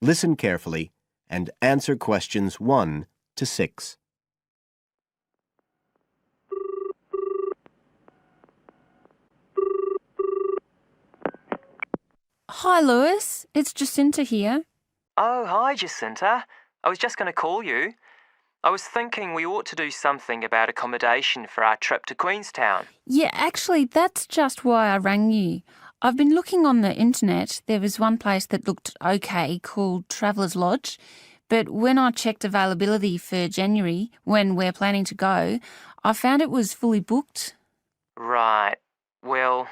Listen carefully and answer questions 1 to 6. Hi, Lewis. It's Jacinta here. Oh, hi, Jacinta. I was just going to call you. I was thinking we ought to do something about accommodation for our trip to Queenstown. Yeah, actually, that's just why I rang you. I've been looking on the internet. There was one place that looked okay called Traveller's Lodge, but when I checked availability for January, when we're planning to go, I found it was fully booked. Right. Well,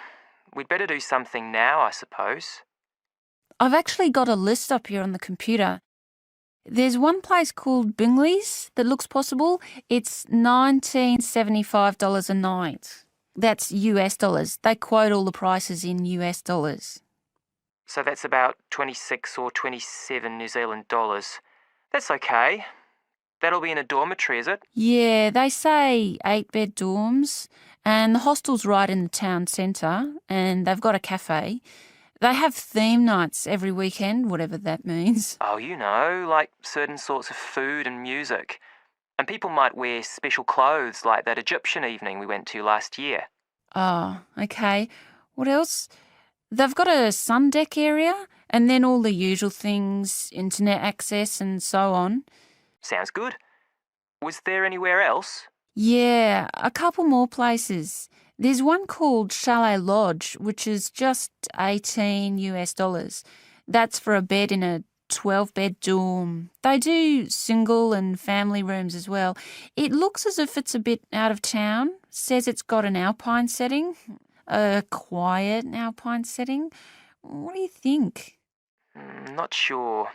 we'd better do something now, I suppose. I've actually got a list up here on the computer. There's one place called Bingley's that looks possible. It's $1975 a night. That's US dollars. They quote all the prices in US dollars. So that's about 26 or 27 New Zealand dollars. That's okay. That'll be in a dormitory, is it? Yeah, they say 8-bed dorms, and the hostel's right in the town centre, and they've got a cafe. They have theme nights every weekend, whatever that means. Oh, like certain sorts of food and music. And people might wear special clothes like that Egyptian evening we went to last year. Oh, okay. What else? They've got a sun deck area, and then all the usual things, internet access and so on. Sounds good. Was there anywhere else? Yeah, a couple more places. There's one called Chalet Lodge, which is just 18 US dollars. That's for a bed in a 12-bed dorm. They do single and family rooms as well. It looks as if it's a bit out of town. Says it's got an alpine setting, a quiet alpine setting. What do you think? Not sure.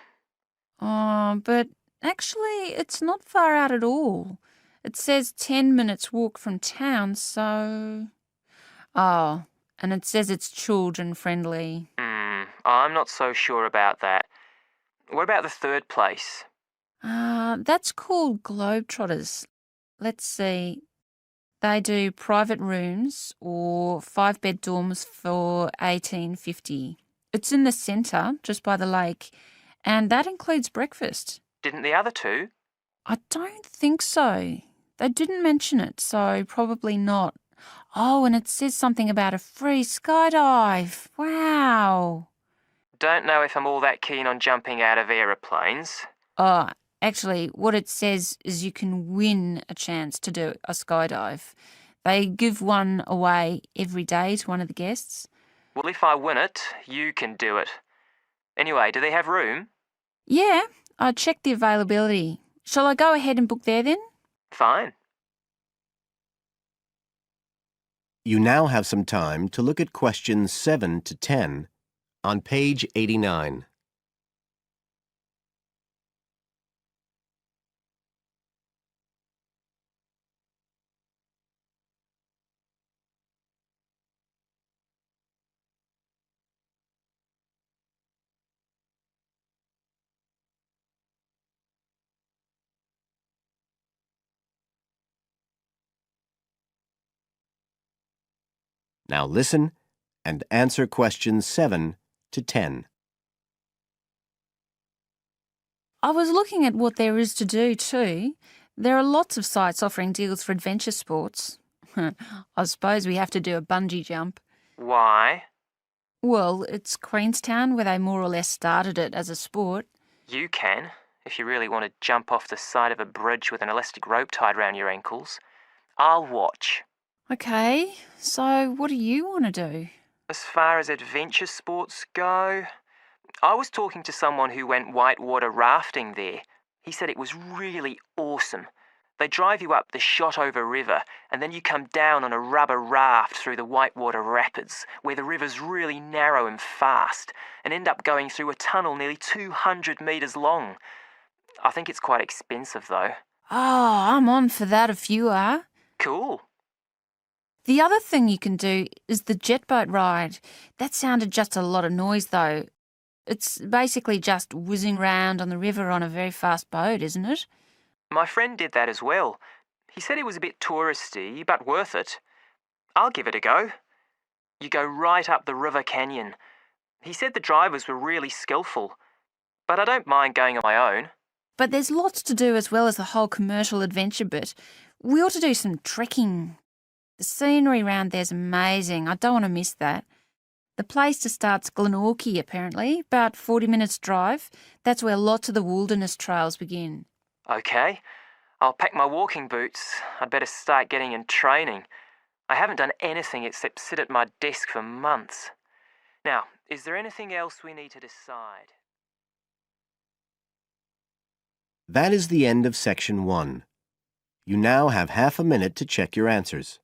Oh, but actually, it's not far out at all. It says 10 minutes walk from town, so... Oh, and it says it's children friendly. I'm not so sure about that. What about the third place? That's called Globetrotters. Let's see. They do private rooms or 5-bed dorms for $18.50. It's in the centre, just by the lake, and that includes breakfast. Didn't the other two? I don't think so. They didn't mention it, so probably not. Oh, and it says something about a free skydive. Wow. Don't know if I'm all that keen on jumping out of aeroplanes. Oh, actually, what it says is you can win a chance to do a skydive. They give one away every day to one of the guests. Well, if I win it, you can do it. Anyway, do they have room? Yeah, I checked the availability. Shall I go ahead and book there then? Fine. You now have some time to look at questions 7 to 10 on page 89. Now listen and answer questions 7 to 10. I was looking at what there is to do too. There are lots of sites offering deals for adventure sports. I suppose we have to do a bungee jump. Why? Well, it's Queenstown where they more or less started it as a sport. You can, if you really want to jump off the side of a bridge with an elastic rope tied round your ankles. I'll watch. Okay, so what do you want to do? As far as adventure sports go, I was talking to someone who went whitewater rafting there. He said it was really awesome. They drive you up the Shotover River and then you come down on a rubber raft through the whitewater rapids where the river's really narrow and fast and end up going through a tunnel nearly 200 metres long. I think it's quite expensive though. Oh, I'm on for that if you are. Cool. The other thing you can do is the jet boat ride. That sounded just a lot of noise though. It's basically just whizzing round on the river on a very fast boat, isn't it? My friend did that as well. He said it was a bit touristy, but worth it. I'll give it a go. You go right up the river canyon. He said the drivers were really skillful. but I don't mind going on my own. But there's lots to do as well as the whole commercial adventure bit. We ought to do some trekking. The scenery around there's amazing. I don't want to miss that. The place to start's Glenorchy, apparently, about 40 minutes drive. That's where lots of the wilderness trails begin. Okay, I'll pack my walking boots. I'd better start getting in training. I haven't done anything except sit at my desk for months. Now, is there anything else we need to decide? That is the end of Section 1. You now have half a minute to check your answers.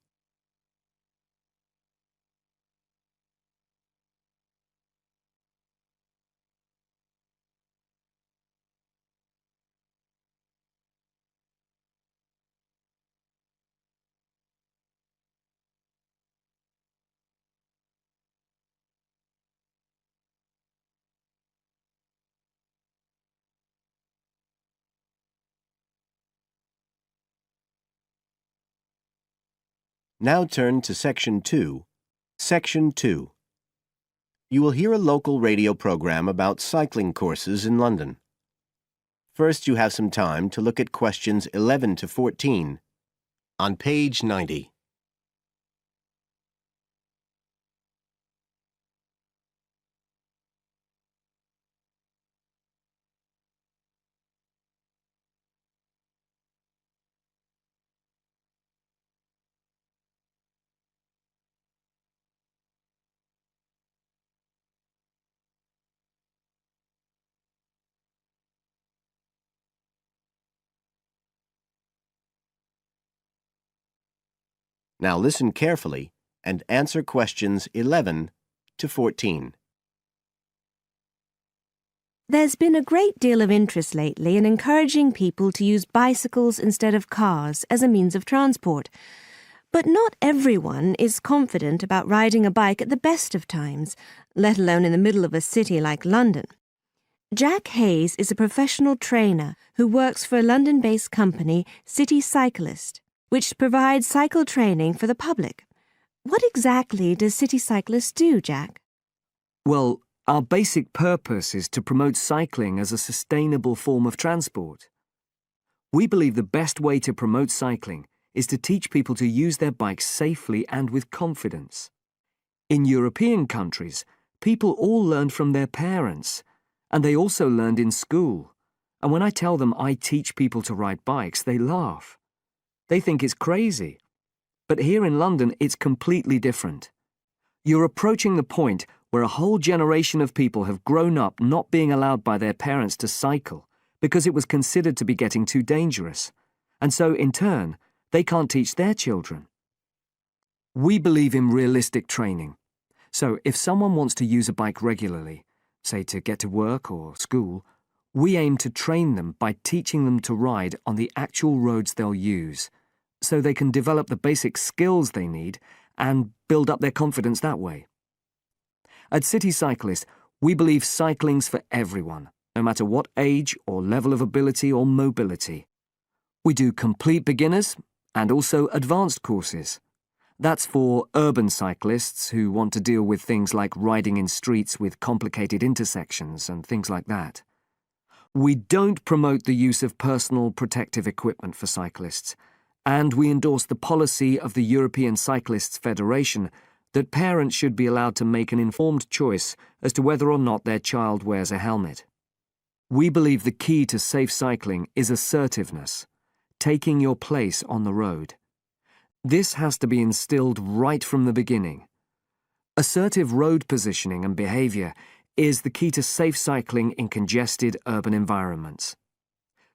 Now turn to Section 2. Section 2. You will hear a local radio program about cycling courses in London. First, you have some time to look at questions 11 to 14 on page 90. Now listen carefully and answer questions 11 to 14. There's been a great deal of interest lately in encouraging people to use bicycles instead of cars as a means of transport. But not everyone is confident about riding a bike at the best of times, let alone in the middle of a city like London. Jack Hayes is a professional trainer who works for a London-based company, City Cyclist, which provides cycle training for the public. What exactly does City Cyclist do, Jack? Well, our basic purpose is to promote cycling as a sustainable form of transport. We believe the best way to promote cycling is to teach people to use their bikes safely and with confidence. In European countries, people all learned from their parents, and they also learned in school. And when I tell them I teach people to ride bikes, they laugh. They think it's crazy. But here in London, it's completely different. You're approaching the point where a whole generation of people have grown up not being allowed by their parents to cycle because it was considered to be getting too dangerous. And so, in turn, they can't teach their children. We believe in realistic training. So, if someone wants to use a bike regularly, say to get to work or school, we aim to train them by teaching them to ride on the actual roads they'll use, so they can develop the basic skills they need and build up their confidence that way. At City Cyclist, we believe cycling's for everyone, no matter what age or level of ability or mobility. We do complete beginners and also advanced courses. That's for urban cyclists who want to deal with things like riding in streets with complicated intersections and things like that. We don't promote the use of personal protective equipment for cyclists, and we endorse the policy of the European Cyclists Federation that parents should be allowed to make an informed choice as to whether or not their child wears a helmet. We believe the key to safe cycling is assertiveness, taking your place on the road. This has to be instilled right from the beginning. Assertive road positioning and behaviour is the key to safe cycling in congested urban environments.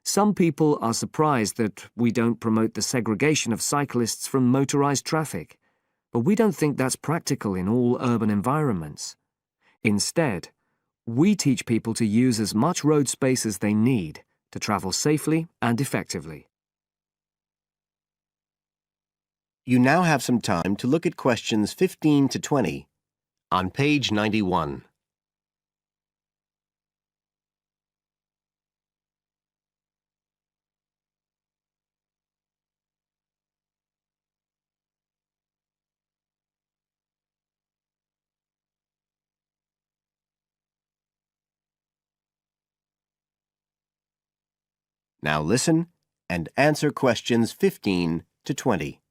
Some people are surprised that we don't promote the segregation of cyclists from motorised traffic, but we don't think that's practical in all urban environments. Instead, we teach people to use as much road space as they need to travel safely and effectively. You now have some time to look at questions 15 to 20 on page 91. Now listen and answer questions 15 to 20.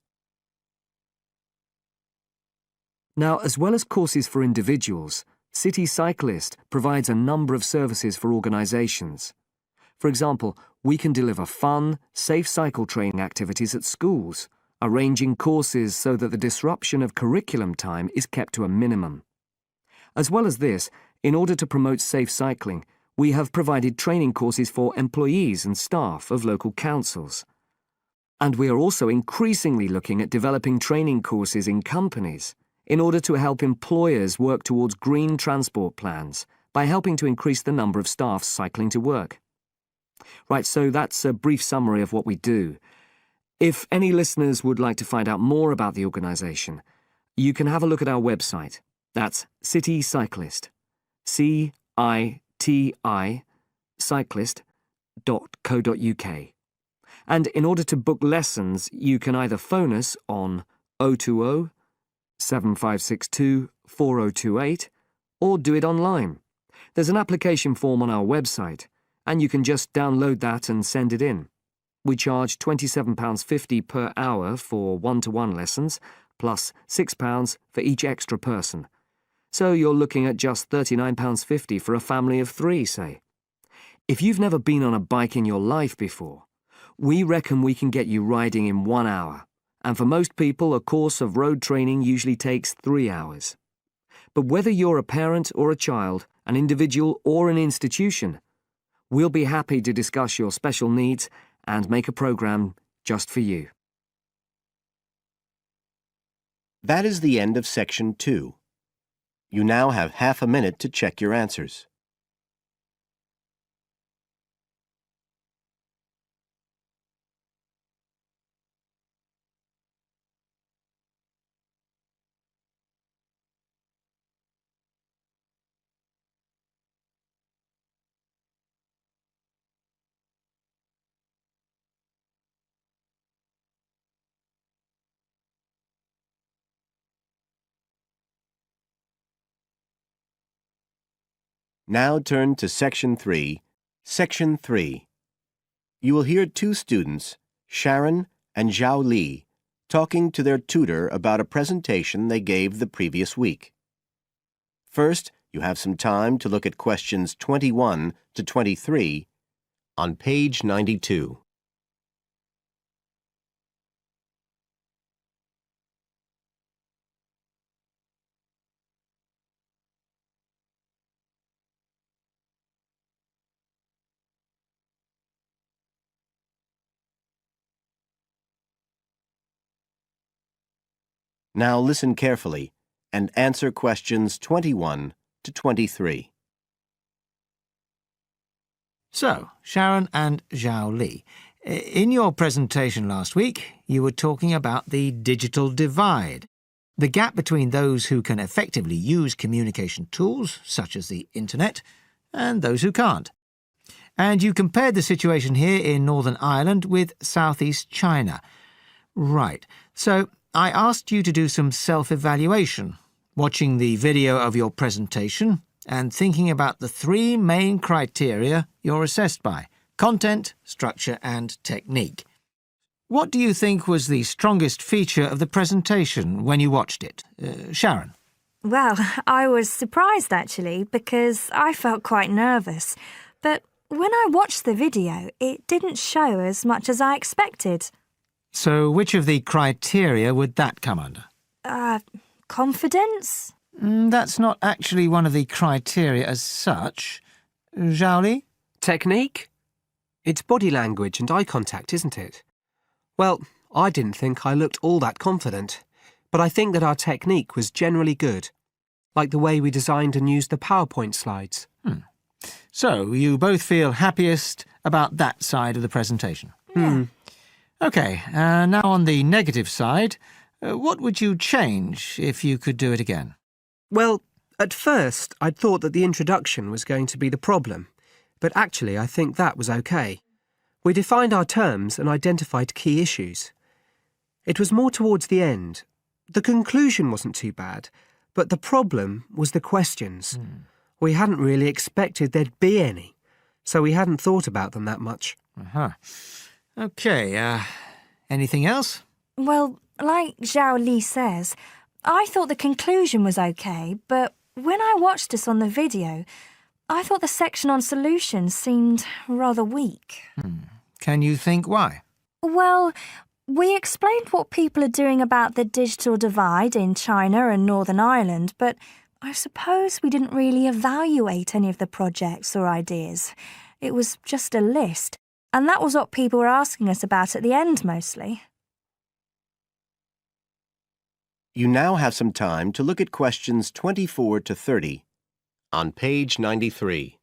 Now, as well as courses for individuals, City Cyclist provides a number of services for organisations. For example, we can deliver fun, safe cycle training activities at schools, arranging courses so that the disruption of curriculum time is kept to a minimum. As well as this, in order to promote safe cycling, we have provided training courses for employees and staff of local councils. And we are also increasingly looking at developing training courses in companies in order to help employers work towards green transport plans by helping to increase the number of staff cycling to work. Right, so that's a brief summary of what we do. If any listeners would like to find out more about the organisation, you can have a look at our website. That's City Cyclist, CITI, cyclist.co.uk. And in order to book lessons, you can either phone us on 020 7562 4028 or do it online. There's an application form on our website, and you can just download that and send it in. We charge £27.50 per hour for one-to-one lessons, plus £6 for each extra person. So you're looking at just £39.50 for a family of 3, say. If you've never been on a bike in your life before, we reckon we can get you riding in 1 hour, and for most people a course of road training usually takes 3 hours. But whether you're a parent or a child, an individual or an institution, we'll be happy to discuss your special needs and make a programme just for you. That is the end of Section 2. You now have half a minute to check your answers. Now turn to Section 3. Section 3. You will hear 2 students, Sharon and Zhao Li, talking to their tutor about a presentation they gave the previous week. First, you have some time to look at questions 21 to 23 on page 92. Now listen carefully and answer questions 21 to 23. So, Sharon and Zhao Li, in your presentation last week, you were talking about the digital divide, the gap between those who can effectively use communication tools, such as the internet, and those who can't. And you compared the situation here in Northern Ireland with southeast China. Right, so I asked you to do some self-evaluation, watching the video of your presentation and thinking about the 3 main criteria you're assessed by: content, structure and technique. What do you think was the strongest feature of the presentation when you watched it? Sharon? Well, I was surprised actually because I felt quite nervous. But when I watched the video, it didn't show as much as I expected. So which of the criteria would that come under? Confidence? That's not actually one of the criteria as such. Zhao Li? Technique? It's body language and eye contact, isn't it? Well, I didn't think I looked all that confident, but I think that our technique was generally good, like the way we designed and used the PowerPoint slides. So you both feel happiest about that side of the presentation? Yeah. OK, now on the negative side, what would you change if you could do it again? Well, at first I'd thought that the introduction was going to be the problem, but actually I think that was OK. We defined our terms and identified key issues. It was more towards the end. The conclusion wasn't too bad, but the problem was the questions. We hadn't really expected there'd be any, so we hadn't thought about them that much. Uh-huh. OK, anything else? Well, like Zhao Li says, I thought the conclusion was okay, but when I watched us on the video, I thought the section on solutions seemed rather weak. Can you think why? Well, we explained what people are doing about the digital divide in China and Northern Ireland, but I suppose we didn't really evaluate any of the projects or ideas. It was just a list, and that was what people were asking us about at the end mostly. You now have some time to look at questions 24 to 30 on page 93.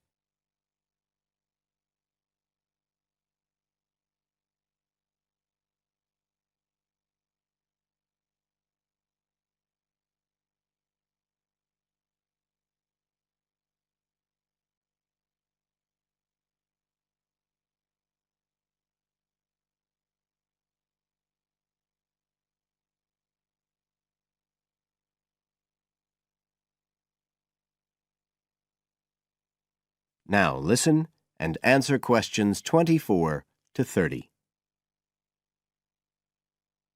Now listen and answer questions 24 to 30.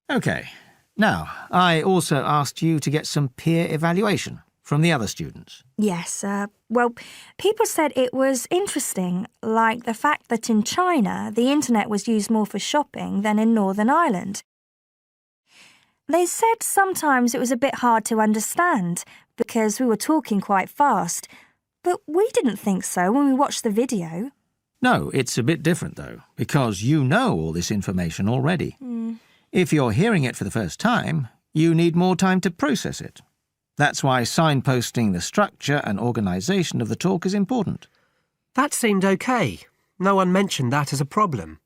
OK. Now, I also asked you to get some peer evaluation from the other students. Yes, well, people said it was interesting, like the fact that in China, the internet was used more for shopping than in Northern Ireland. They said sometimes it was a bit hard to understand because we were talking quite fast, but we didn't think so when we watched the video. No, it's a bit different, though, because you know all this information already. If you're hearing it for the first time, you need more time to process it. That's why signposting the structure and organisation of the talk is important. That seemed okay. No one mentioned that as a problem.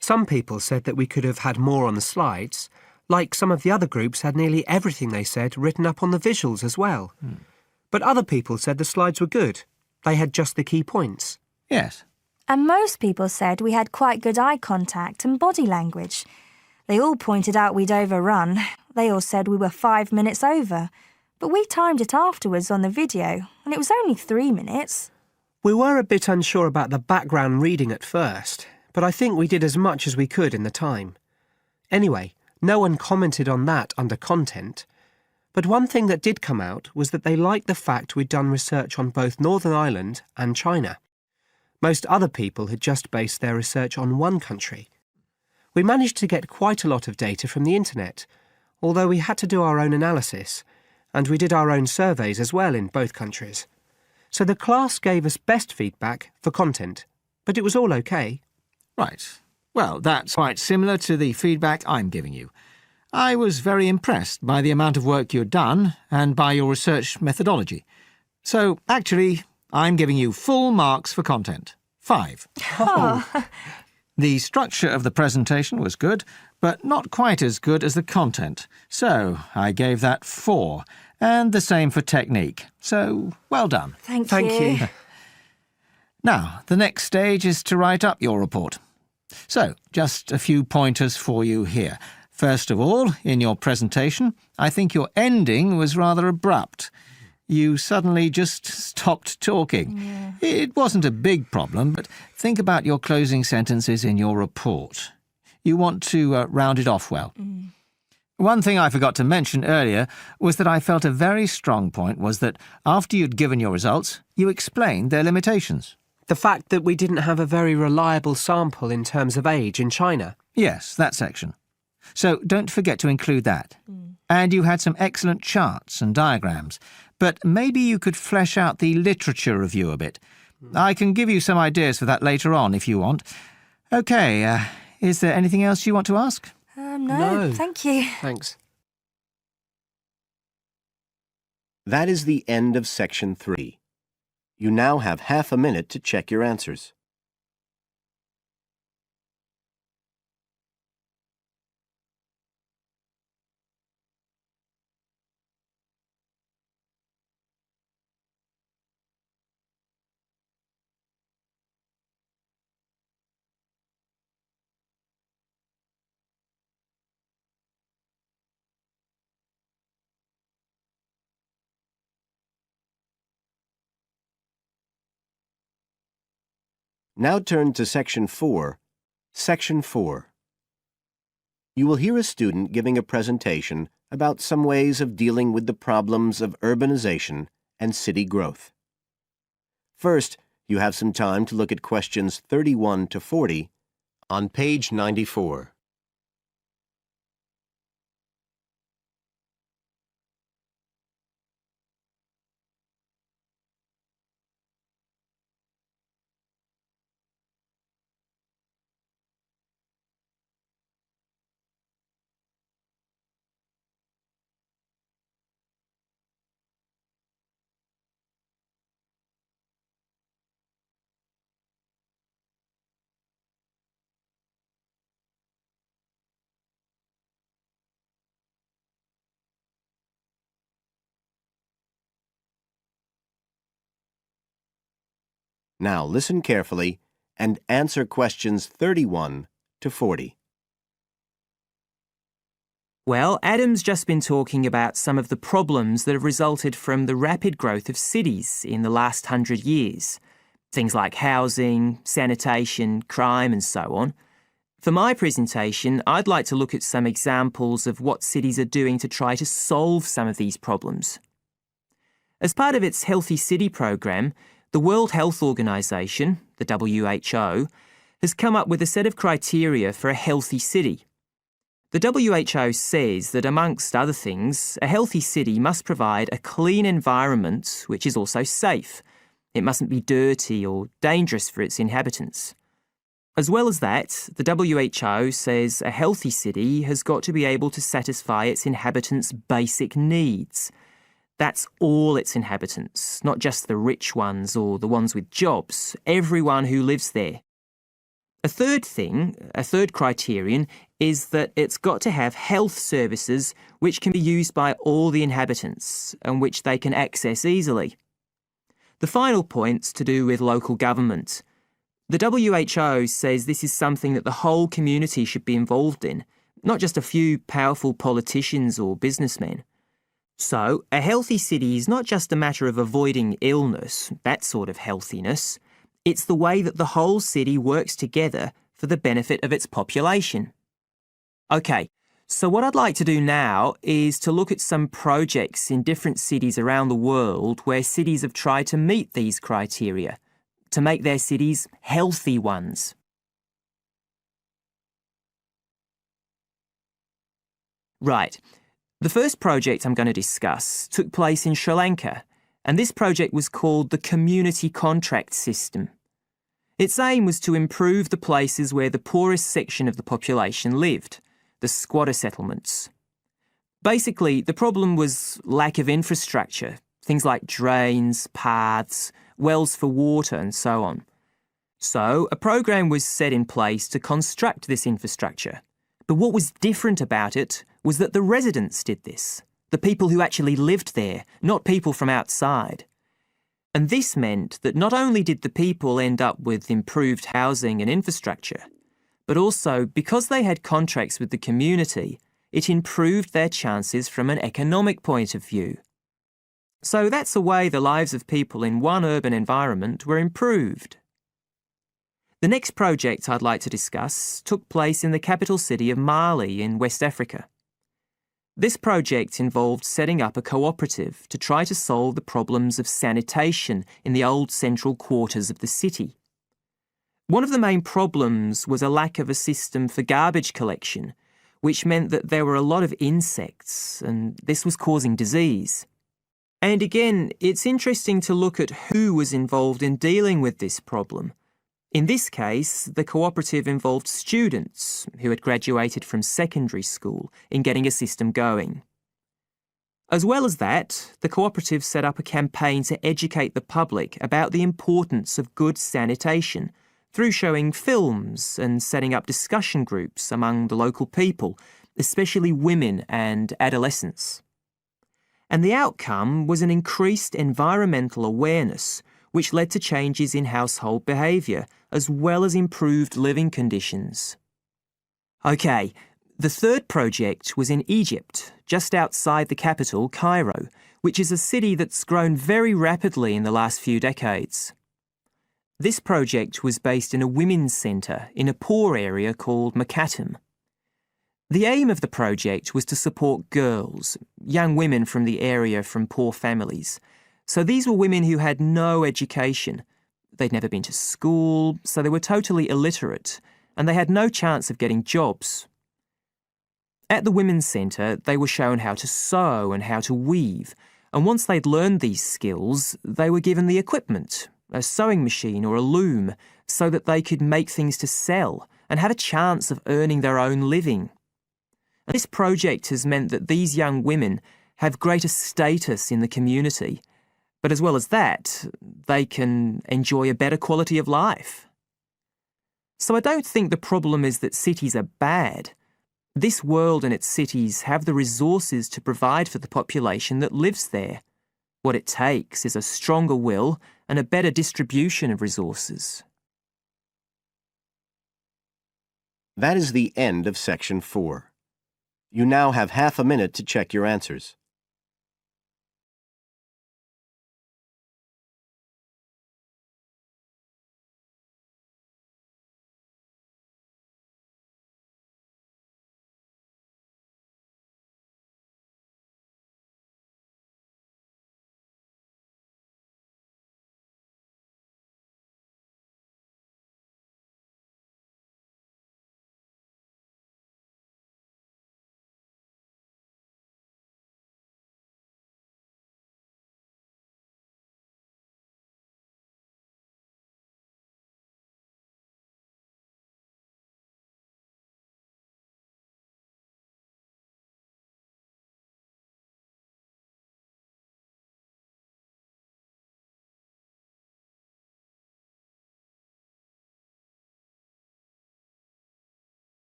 Some people said that we could have had more on the slides, like some of the other groups had nearly everything they said written up on the visuals as well. But other people said the slides were good. They had just the key points. Yes. And most people said we had quite good eye contact and body language. They all pointed out we'd overrun. They all said we were 5 minutes over. But we timed it afterwards on the video, and it was only 3 minutes. We were a bit unsure about the background reading at first, but I think we did as much as we could in the time. Anyway, no one commented on that under content. But one thing that did come out was that they liked the fact we'd done research on both Northern Ireland and China. Most other people had just based their research on one country. We managed to get quite a lot of data from the internet, although we had to do our own analysis, and we did our own surveys as well in both countries. So the class gave us best feedback for content, but it was all okay. Right. Well, that's quite similar to the feedback I'm giving you. I was very impressed by the amount of work you'd done and by your research methodology. So, actually, I'm giving you full marks for content. 5. The structure of the presentation was good, but not quite as good as the content. So, I gave that 4, and the same for technique. So, well done. Thank you. Now, the next stage is to write up your report. So, just a few pointers for you here. First of all, in your presentation, I think your ending was rather abrupt. You suddenly just stopped talking. Yeah. It wasn't a big problem, but think about your closing sentences in your report. You want to round it off well. One thing I forgot to mention earlier was that I felt a very strong point was that after you'd given your results, you explained their limitations. The fact that we didn't have a very reliable sample in terms of age in China. Yes, that section. So don't forget to include that. And you had some excellent charts and diagrams, but maybe you could flesh out the literature review a bit. I can give you some ideas for that later on if you want. OK, is there anything else you want to ask? No, thank you. Thanks. That is the end of section 3. You now have half a minute to check your answers. Now turn to section 4 Section 4. You will hear a student giving a presentation about some ways of dealing with the problems of urbanization and city growth. First, you have some time to look at questions 31 to 40 on page 94. Now listen carefully and answer questions 31 to 40. Well, Adam's just been talking about some of the problems that have resulted from the rapid growth of cities in the last 100 years. Things like housing, sanitation, crime and so on. For my presentation, I'd like to look at some examples of what cities are doing to try to solve some of these problems. As part of its Healthy City program, the World Health Organization, the WHO, has come up with a set of criteria for a healthy city. The WHO says that, amongst other things, a healthy city must provide a clean environment which is also safe. It mustn't be dirty or dangerous for its inhabitants. As well as that, the WHO says a healthy city has got to be able to satisfy its inhabitants' basic needs. That's all its inhabitants, not just the rich ones or the ones with jobs, everyone who lives there. A third criterion, is that it's got to have health services which can be used by all the inhabitants and which they can access easily. The final point's to do with local government. The WHO says this is something that the whole community should be involved in, not just a few powerful politicians or businessmen. So, a healthy city is not just a matter of avoiding illness, that sort of healthiness. It's the way that the whole city works together for the benefit of its population. OK, so what I'd like to do now is to look at some projects in different cities around the world where cities have tried to meet these criteria, to make their cities healthy ones. Right. The first project I'm going to discuss took place in Sri Lanka, and this project was called the Community Contract System. Its aim was to improve the places where the poorest section of the population lived, the squatter settlements. Basically, the problem was lack of infrastructure, things like drains, paths, wells for water and so on. So, a program was set in place to construct this infrastructure. But what was different about it was that the residents did this, the people who actually lived there, not people from outside. And this meant that not only did the people end up with improved housing and infrastructure, but also, because they had contracts with the community, it improved their chances from an economic point of view. So that's a way the lives of people in one urban environment were improved. The next project I'd like to discuss took place in the capital city of Mali in West Africa. This project involved setting up a cooperative to try to solve the problems of sanitation in the old central quarters of the city. One of the main problems was a lack of a system for garbage collection, which meant that there were a lot of insects, and this was causing disease. And again, it's interesting to look at who was involved in dealing with this problem. In this case, the cooperative involved students who had graduated from secondary school in getting a system going. As well as that, the cooperative set up a campaign to educate the public about the importance of good sanitation through showing films and setting up discussion groups among the local people, especially women and adolescents. And the outcome was an increased environmental awareness, which led to changes in household behaviour, as well as improved living conditions. OK, the third project was in Egypt, just outside the capital, Cairo, which is a city that's grown very rapidly in the last few decades. This project was based in a women's centre in a poor area called Macattam. The aim of the project was to support girls, young women from the area from poor families. So these were women who had no education. They'd never been to school, so they were totally illiterate, and they had no chance of getting jobs. At the Women's Centre, they were shown how to sew and how to weave, and once they'd learned these skills, they were given the equipment, a sewing machine or a loom, so that they could make things to sell and had a chance of earning their own living. And this project has meant that these young women have greater status in the community, but as well as that, they can enjoy a better quality of life. So I don't think the problem is that cities are bad. This world and its cities have the resources to provide for the population that lives there. What it takes is a stronger will and a better distribution of resources. That is the end of Section 4. You now have half a minute to check your answers.